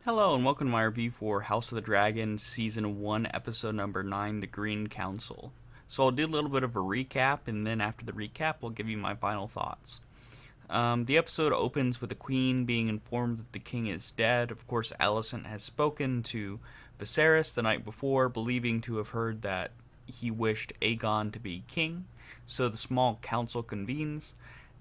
Hello and welcome to my review for House of the Dragon Season 1 Episode Number 9, The Green Council. So I'll do a little bit of a recap, and then after the recap I'll give you my final thoughts. The episode opens with the Queen being informed that the King is dead. Of course, Alicent has spoken to Viserys the night before, believing to have heard that he wished Aegon to be king. So the small council convenes,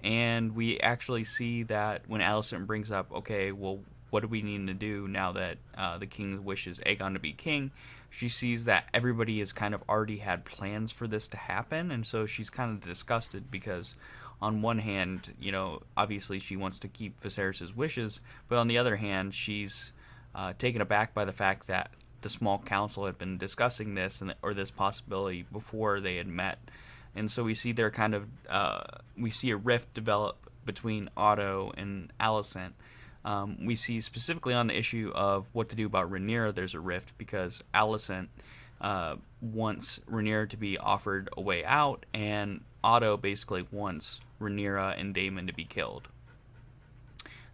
and we actually see that when Alicent brings up, okay, well, what do we need to do now that the king wishes Aegon to be king? She sees that everybody has kind of already had plans for this to happen, and so she's kind of disgusted because, on one hand, obviously she wants to keep Viserys' wishes, but on the other hand, she's taken aback by the fact that the small council had been discussing this or this possibility before they had met, and so we see we see a rift develop between Otto and Alicent. We see specifically on the issue of what to do about Rhaenyra, there's a rift because Alicent wants Rhaenyra to be offered a way out, and Otto basically wants Rhaenyra and Daemon to be killed.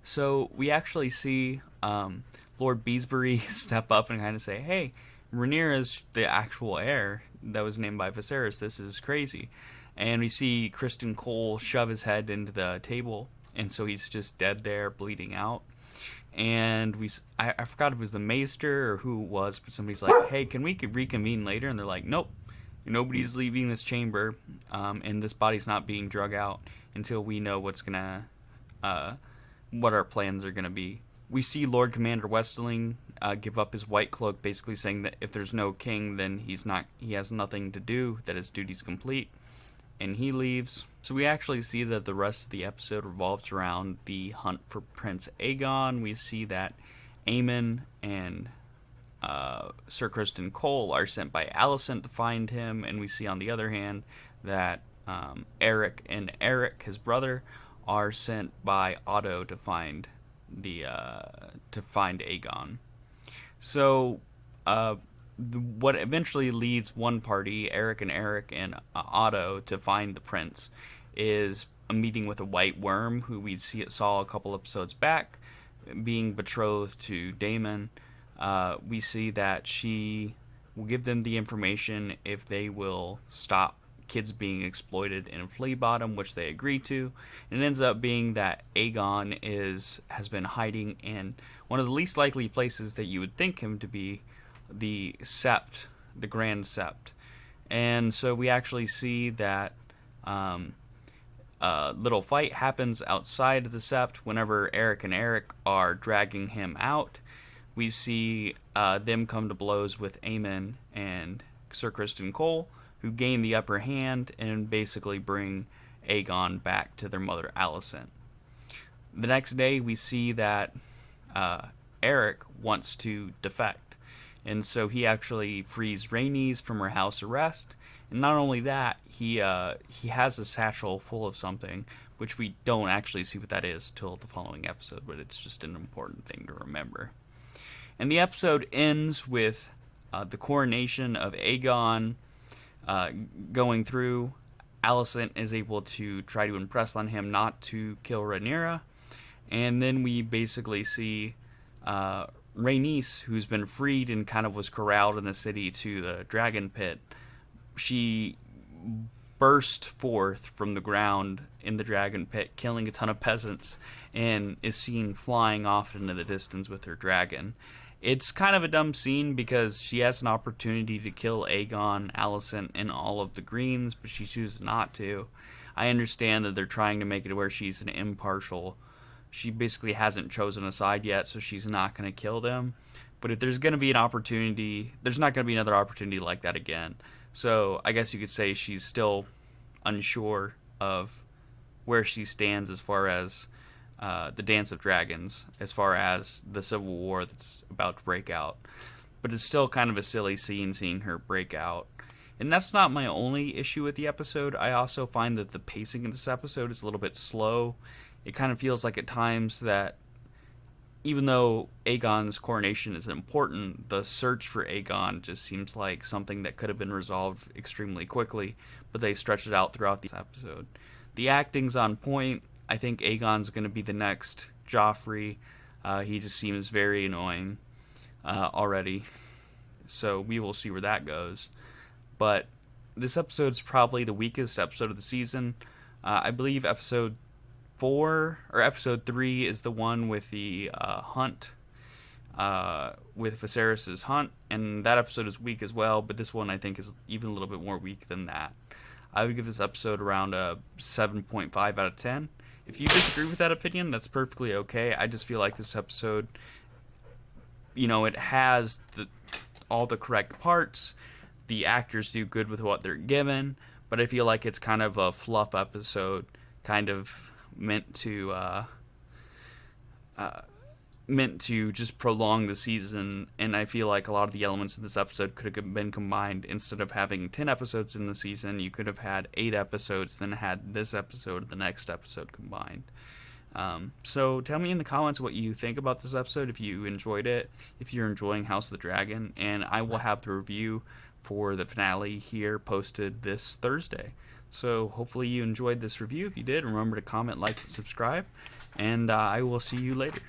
So we actually see Lord Beesbury step up and kind of say, hey, Rhaenyra is the actual heir that was named by Viserys. This is crazy. And we see Criston Cole shove his head into the table, and so he's just dead there, bleeding out. And I forgot if it was the maester or who it was, but somebody's like, hey, can we reconvene later? And they're like, nope, nobody's leaving this chamber, and this body's not being drug out until we know what our plans are gonna be. We see Lord Commander Westerling give up his white cloak, basically saying that if there's no king, then he has nothing to do, that his duty's complete, and he leaves. So we actually see that the rest of the episode revolves around the hunt for Prince Aegon. We see that Aemond and Sir Criston Cole are sent by Alicent to find him, and we see on the other hand that Eric and Eric, his brother, are sent by Otto to find Aegon. So what eventually leads one party, Eric and Otto, to find the prince is a meeting with a white worm who we saw a couple episodes back being betrothed to Daemon. We see that she will give them the information if they will stop kids being exploited in Flea Bottom, which they agree to. And it ends up being that Aegon has been hiding in one of the least likely places that you would think him to be, the Sept, the Grand Sept. And so we actually see that a little fight happens outside of the Sept whenever Eric and Eric are dragging him out. We see them come to blows with Aemond and Sir Criston Cole, who gain the upper hand and basically bring Aegon back to their mother Alicent. The next day we see that Eric wants to defect, and so he actually frees Rhaenys from her house arrest. And not only that, he has a satchel full of something, which we don't actually see what that is till the following episode, but it's just an important thing to remember. And the episode ends with the coronation of Aegon going through. Alicent is able to try to impress on him not to kill Rhaenyra, and then we basically see Rhaenys, who's been freed and kind of was corralled in the city to the dragon pit. She burst forth from the ground in the dragon pit, killing a ton of peasants, and is seen flying off into the distance with her dragon. It's kind of a dumb scene because she has an opportunity to kill Aegon, Alicent, and all of the Greens, but she chooses not to. I understand that they're trying to make it where she's an impartial. She basically hasn't chosen a side yet, so she's not going to kill them. But if there's going to be an opportunity, there's not going to be another opportunity like that again. So I guess you could say she's still unsure of where she stands as far as the Dance of Dragons, as far as the civil war that's about to break out. But it's still kind of a silly scene seeing her break out. And that's not my only issue with the episode. I also find that the pacing of this episode is a little bit slow. It kind of feels like at times that even though Aegon's coronation is important, the search for Aegon just seems like something that could have been resolved extremely quickly, but they stretched it out throughout the episode. The acting's on point. I think Aegon's going to be the next Joffrey. He just seems very annoying already. So we will see where that goes. But this episode's probably the weakest episode of the season. I believe episode 4 or episode 3 is the one with the hunt, with Viserys's hunt, and that episode is weak as well. But this one I think is even a little bit more weak than that. I would give this episode around a 7.5 out of 10. If you disagree with that opinion, that's perfectly okay. I just feel like this episode, it has all the correct parts. The actors do good with what they're given, but I feel like it's kind of a fluff episode, kind of meant to just prolong the season. And I feel like a lot of the elements in this episode could have been combined. Instead of having 10 episodes in the season, you could have had 8 episodes, then had this episode and the next episode combined. So tell me in the comments what you think about this episode, if you enjoyed it, if you're enjoying House of the Dragon, and I will have the review for the finale here posted this Thursday. So hopefully you enjoyed this review. If you did, remember to comment, like, and subscribe, and I will see you later.